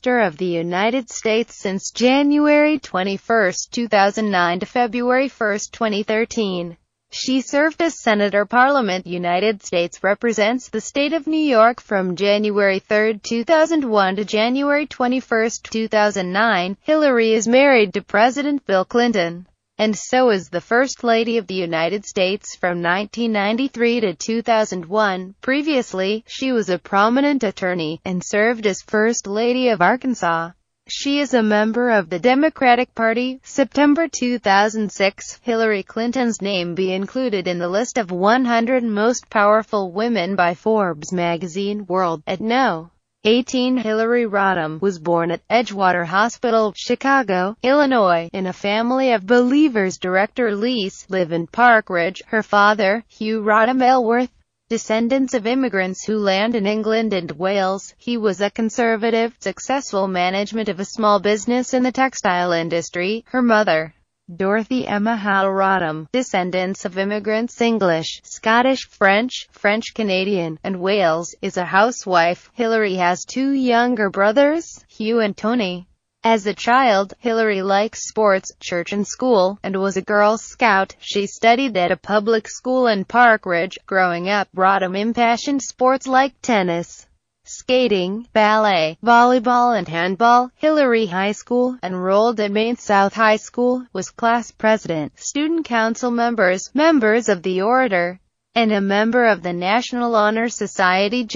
of the United States since January 21, 2009 to February 1, 2013. She served as Senator. Parliament. United States represents the state of New York from January 3, 2001 to January 21, 2009. Hillary is married to President Bill Clinton, and so is the First Lady of the United States from 1993 to 2001. Previously, she was a prominent attorney, and served as First Lady of Arkansas. She is a member of the Democratic Party. September 2006, Hilary Clinton's name be included in the list of 100 most powerful women by Forbes magazine. World. At No. 18, Hillary Rodham was born at Edgewater Hospital, Chicago, Illinois, in a family of believers. Director Lease live in Park Ridge. Her father, Hugh Rodham Elworth, descendants of immigrants who land in England and Wales. He was a conservative, successful management of a small business in the textile industry. Her mother, Dorothy Emma Hall Rodham, descendants of immigrants, English, Scottish, French, Canadian, and Wales, is a housewife. Hillary has two younger brothers, Hugh and Tony. As a child, Hillary likes sports, church and school, and was a Girl Scout. She studied at a public school in Park Ridge. Growing up, Rodham impassioned sports like tennis, skating, ballet, volleyball and handball. Hillary High School, enrolled at Maine South High School, was class president, student council members of the Order, and a member of the National Honor Society.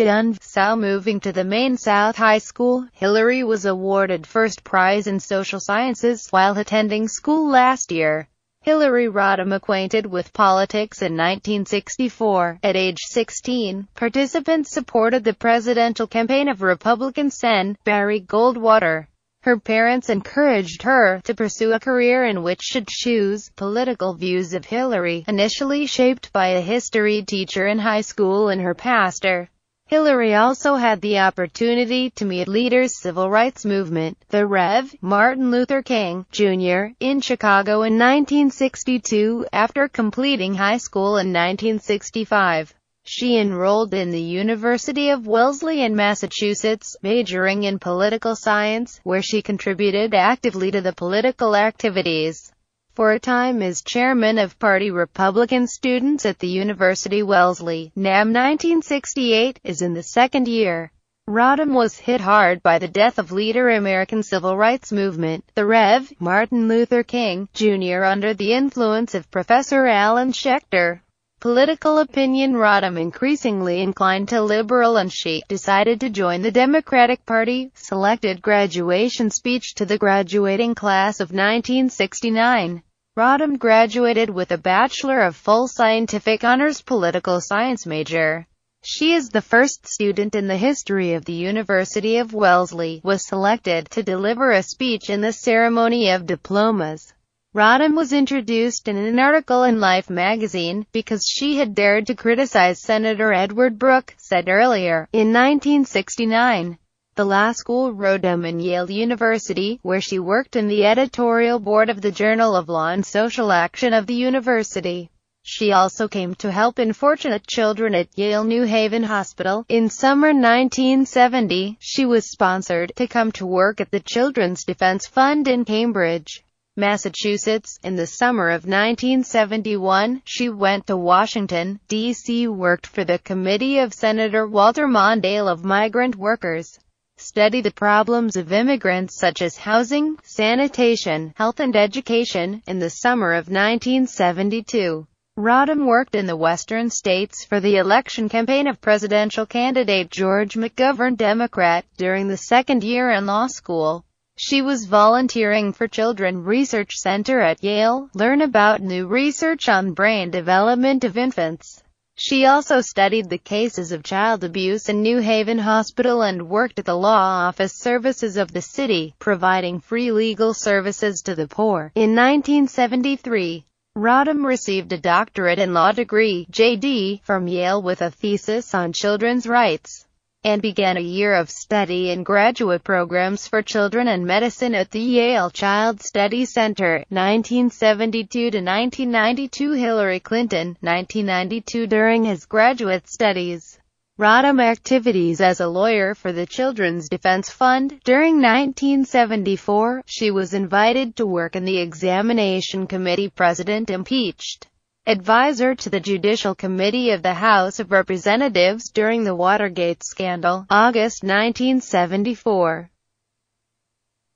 Moving to the Maine South High School, Hillary was awarded first prize in social sciences while attending school last year. Hillary Rodham acquainted with politics in 1964. At age 16, participants supported the presidential campaign of Republican Sen. Barry Goldwater. Her parents encouraged her to pursue a career in which she'd choose. Political views of Hillary, initially shaped by a history teacher in high school and her pastor. Hillary also had the opportunity to meet leaders civil rights movement, the Rev. Martin Luther King, Jr., in Chicago in 1962. After completing high school in 1965, she enrolled in the University of Wellesley in Massachusetts, majoring in political science, where she contributed actively to the political activities. For a time as chairman of Party Republican students at the University Wellesley, NAM 1968, is in the second year. Rodham was hit hard by the death of leader American civil rights movement, the Rev. Martin Luther King, Jr. under the influence of Professor Alan Schechter. Political opinion. Rodham increasingly inclined to liberal, and she decided to join the Democratic Party. Selected graduation speech to the graduating class of 1969. Rodham graduated with a Bachelor of Full Scientific Honors Political Science major. She is the first student in the history of the University of Wellesley was selected to deliver a speech in the ceremony of diplomas. Rodham was introduced in an article in Life magazine because she had dared to criticize Senator Edward Brooke, said earlier, in 1969. The law school. Rodham in Yale University, where she worked in the editorial board of the Journal of Law and Social Action of the university. She also came to help unfortunate children at Yale New Haven Hospital. In summer 1970, she was sponsored to come to work at the Children's Defense Fund in Cambridge, Massachusetts. In the summer of 1971, she went to Washington, D.C., worked for the committee of Senator Walter Mondale of migrant workers, studied the problems of immigrants such as housing, sanitation, health and education. In the summer of 1972, Rodham worked in the western states for the election campaign of presidential candidate George McGovern, Democrat. During the second year in law school, she was volunteering for Children Research Center at Yale, learn about new research on brain development of infants. She also studied the cases of child abuse in New Haven Hospital and worked at the law office services of the city, providing free legal services to the poor. In 1973, Rodham received a doctorate in law degree, JD, from Yale with a thesis on children's rights, and began a year of study in graduate programs for children and medicine at the Yale Child Study Center. 1972 to 1992. Hillary Clinton, 1992. During his graduate studies, Rodham activities as a lawyer for the Children's Defense Fund. During 1974, she was invited to work in the Examination Committee. President impeached. Advisor to the Judicial Committee of the House of Representatives during the Watergate scandal, August 1974.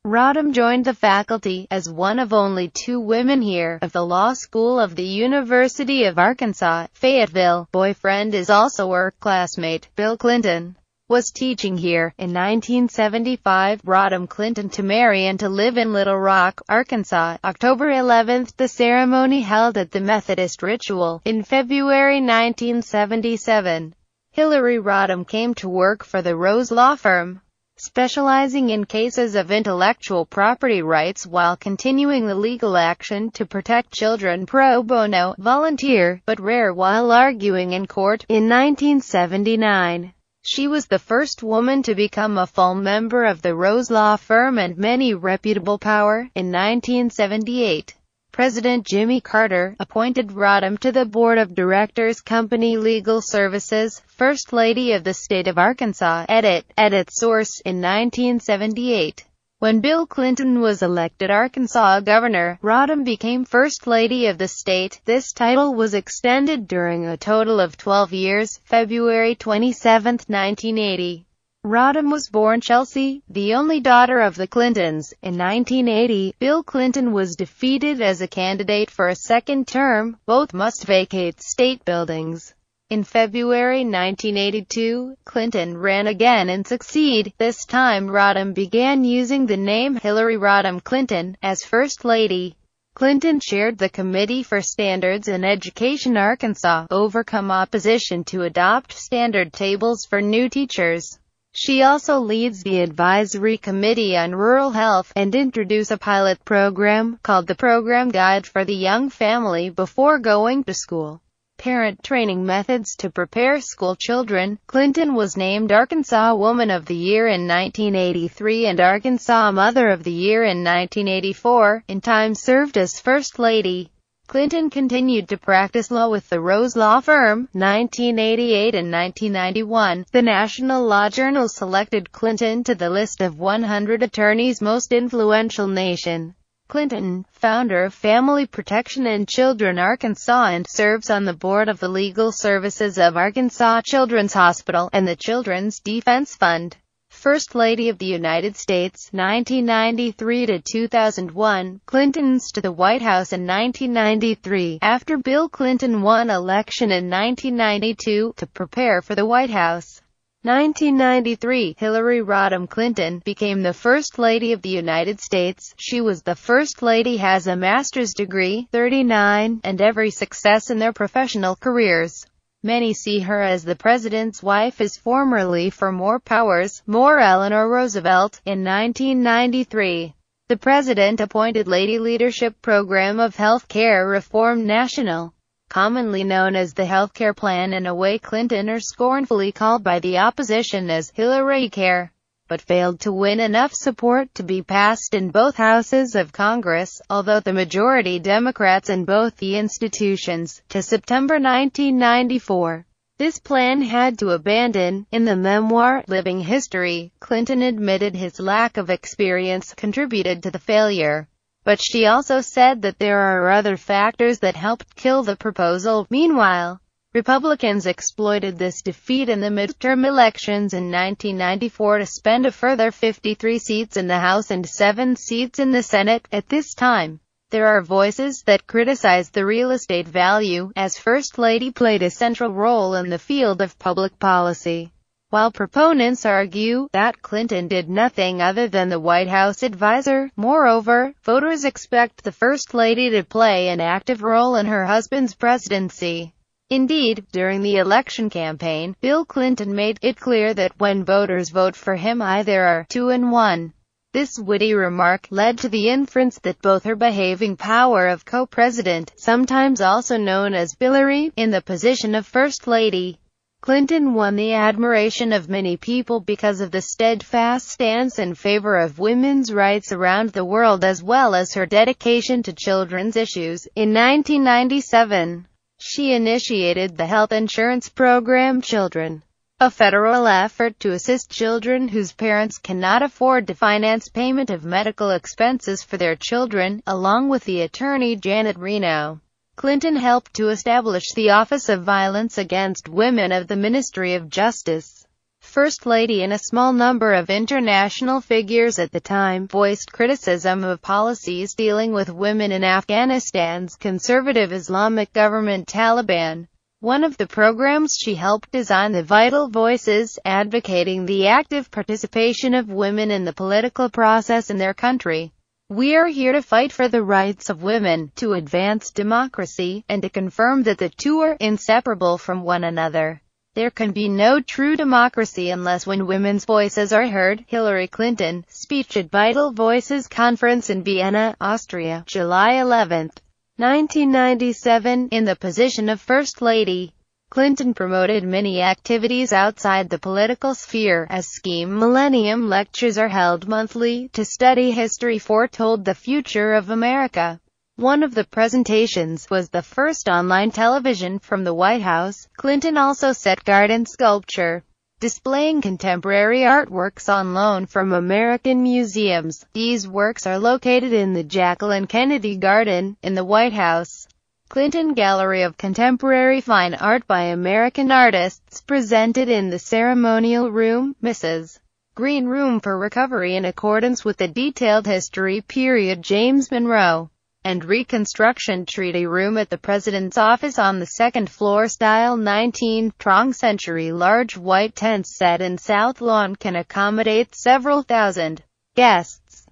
Rodham joined the faculty, as one of only 2 women here, of the Law School of the University of Arkansas, Fayetteville. Boyfriend is also her classmate, Bill Clinton, was teaching here. In 1975, Rodham Clinton to marry and to live in Little Rock, Arkansas. October 11, the ceremony held at the Methodist Ritual. In February 1977, Hilary Rodham came to work for the Rose Law Firm, specializing in cases of intellectual property rights while continuing the legal action to protect children. Pro bono, volunteer, but rare while arguing in court. In 1979, she was the first woman to become a full member of the Rose Law Firm and many reputable power. In 1978, President Jimmy Carter appointed Rodham to the Board of Directors. Company Legal Services, First Lady of the State of Arkansas. Edit source. In 1978, when Bill Clinton was elected Arkansas governor, Rodham became First Lady of the state. This title was extended during a total of 12 years. February 27, 1980. Rodham was born Chelsea, the only daughter of the Clintons. In 1980, Bill Clinton was defeated as a candidate for a second term. Both must vacate state buildings. In February 1982, Clinton ran again and succeeded. This time Rodham began using the name Hilary Rodham Clinton as First Lady. Clinton chaired the Committee for Standards in Education. Arkansas overcome opposition to adopt standard tables for new teachers. She also leads the Advisory Committee on Rural Health, and introduced a pilot program, called the Program Guide for the Young Family Before Going to School. Parent training methods to prepare school children. Clinton was named Arkansas Woman of the Year in 1983 and Arkansas Mother of the Year in 1984. In time served as First Lady, Clinton continued to practice law with the Rose Law Firm. 1988 and 1991, the National Law Journal selected Clinton to the list of 100 attorneys most influential nation. Clinton, founder of Family Protection and Children Arkansas and serves on the board of the Legal Services of Arkansas Children's Hospital and the Children's Defense Fund. First Lady of the United States, 1993 to 2001, Clinton's to the White House in 1993, after Bill Clinton won election in 1992, to prepare for the White House. 1993, Hilary Rodham Clinton became the First Lady of the United States. She was the First Lady, has a master's degree, 39, and every success in their professional careers. Many see her as the president's wife, as formerly for more powers, more Eleanor Roosevelt. In 1993, the president appointed Lady Leadership Program of Health Care Reform National, commonly known as the Health Care Plan, in a way Clinton are scornfully called by the opposition as Hillary Care, but failed to win enough support to be passed in both houses of Congress, although the majority Democrats in both the institutions. To September 1994, this plan had to abandon. In the memoir, Living History, Clinton admitted his lack of experience contributed to the failure. But she also said that there are other factors that helped kill the proposal. Meanwhile, Republicans exploited this defeat in the midterm elections in 1994 to spend a further 53 seats in the House and 7 seats in the Senate. At this time, there are voices that criticize the real estate value, as First Lady played a central role in the field of public policy, while proponents argue that Clinton did nothing other than the White House advisor. Moreover, voters expect the First Lady to play an active role in her husband's presidency. Indeed, during the election campaign, Bill Clinton made it clear that when voters vote for him, there are 2 in 1. This witty remark led to the inference that both her behaving power of co-president, sometimes also known as Billary, in the position of First Lady. Clinton won the admiration of many people because of the steadfast stance in favor of women's rights around the world, as well as her dedication to children's issues. In 1997, she initiated the health insurance program Children a federal effort to assist children whose parents cannot afford to finance payment of medical expenses for their children, along with the attorney Janet Reno. Clinton helped to establish the Office of Violence Against Women of the Ministry of Justice. First Lady and a small number of international figures at the time voiced criticism of policies dealing with women in Afghanistan's conservative Islamic government Taliban. One of the programs she helped design, the Vital Voices, advocating the active participation of women in the political process in their country. We are here to fight for the rights of women, to advance democracy, and to confirm that the two are inseparable from one another. There can be no true democracy unless when women's voices are heard. Hilary Clinton, speech at Vital Voices Conference in Vienna, Austria, July 11, 1997. In the position of First Lady, Clinton promoted many activities outside the political sphere, as Scheme Millennium lectures are held monthly to study history foretold the future of America. One of the presentations was the first online television from the White House. Clinton also set garden sculpture, displaying contemporary artworks on loan from American museums. These works are located in the Jacqueline Kennedy Garden, in the White House. Clinton Gallery of Contemporary Fine Art by American Artists, presented in the Ceremonial Room, Mrs. Green Room for Recovery in accordance with the detailed history period James Monroe, and Reconstruction Treaty Room at the President's Office on the second floor. Style 19th century large white tents set in South Lawn can accommodate several thousand guests.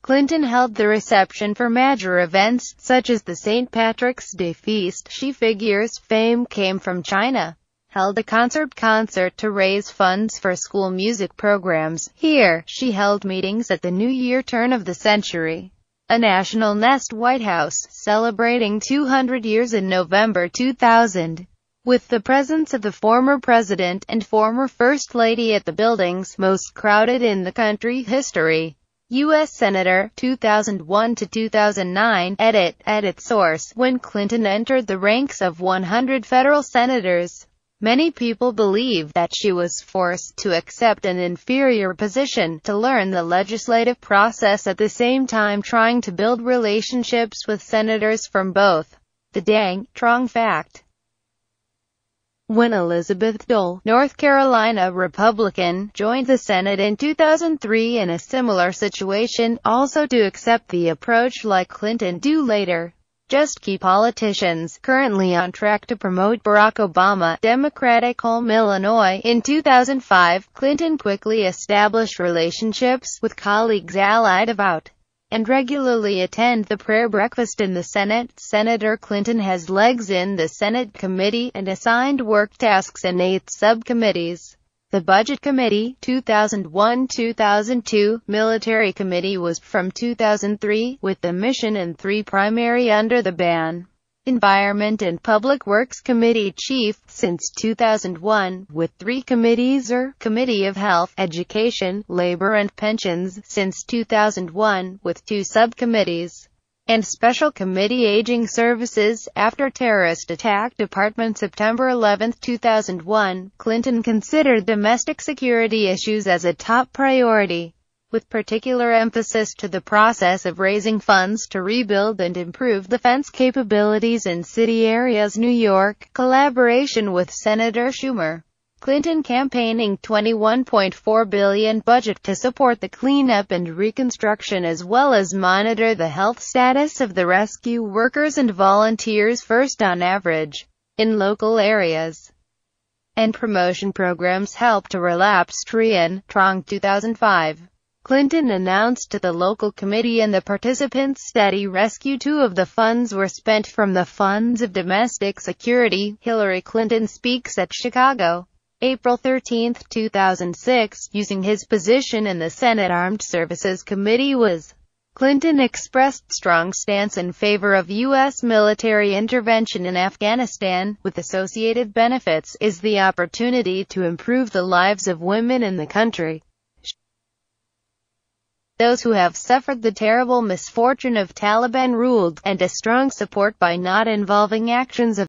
Clinton held the reception for major events, such as the St. Patrick's Day feast. She figures fame came from China. Held a concert to raise funds for school music programs. Here, she held meetings at the New Year turn of the century. A National Nest White House, celebrating 200 years in November 2000. With the presence of the former president and former First Lady at the building's most crowded in the country history. U.S. Senator, 2001 to 2009. Edit source. When Clinton entered the ranks of 100 federal senators, many people believe that she was forced to accept an inferior position, to learn the legislative process at the same time trying to build relationships with senators from both. The dang, trong fact. When Elizabeth Dole, North Carolina Republican, joined the Senate in 2003 in a similar situation, also to accept the approach like Clinton do later. Just key politicians, currently on track to promote Barack Obama, Democratic home Illinois. In 2005, Clinton quickly established relationships with colleagues allied about and regularly attend the prayer breakfast in the Senate. Senator Clinton has legs in the Senate committee and assigned work tasks in 8 subcommittees. The Budget Committee, 2001-2002, Military Committee was from 2003, with the Mission and 3 Primary under the ban. Environment and Public Works Committee Chief, since 2001, with 3 committees Committee of Health, Education, Labor and Pensions, since 2001, with 2 subcommittees. And Special Committee Aging Services. After terrorist attack Department September 11, 2001, Clinton considered domestic security issues as a top priority, with particular emphasis to the process of raising funds to rebuild and improve defense capabilities in city areas. New York, collaboration with Senator Schumer. Clinton campaigning $21.4 billion budget to support the cleanup and reconstruction as well as monitor the health status of the rescue workers and volunteers first on average in local areas. And promotion programs help to relapse Trong 2005. Clinton announced to the local committee and the participants steady rescue. 2 of the funds were spent from the funds of domestic security. Hillary Clinton speaks at Chicago, April 13, 2006, using his position in the Senate Armed Services Committee. Clinton expressed strong stance in favor of U.S. military intervention in Afghanistan, with associated benefits, is the opportunity to improve the lives of women in the country. Those who have suffered the terrible misfortune of Taliban ruled, and a strong support by not involving actions of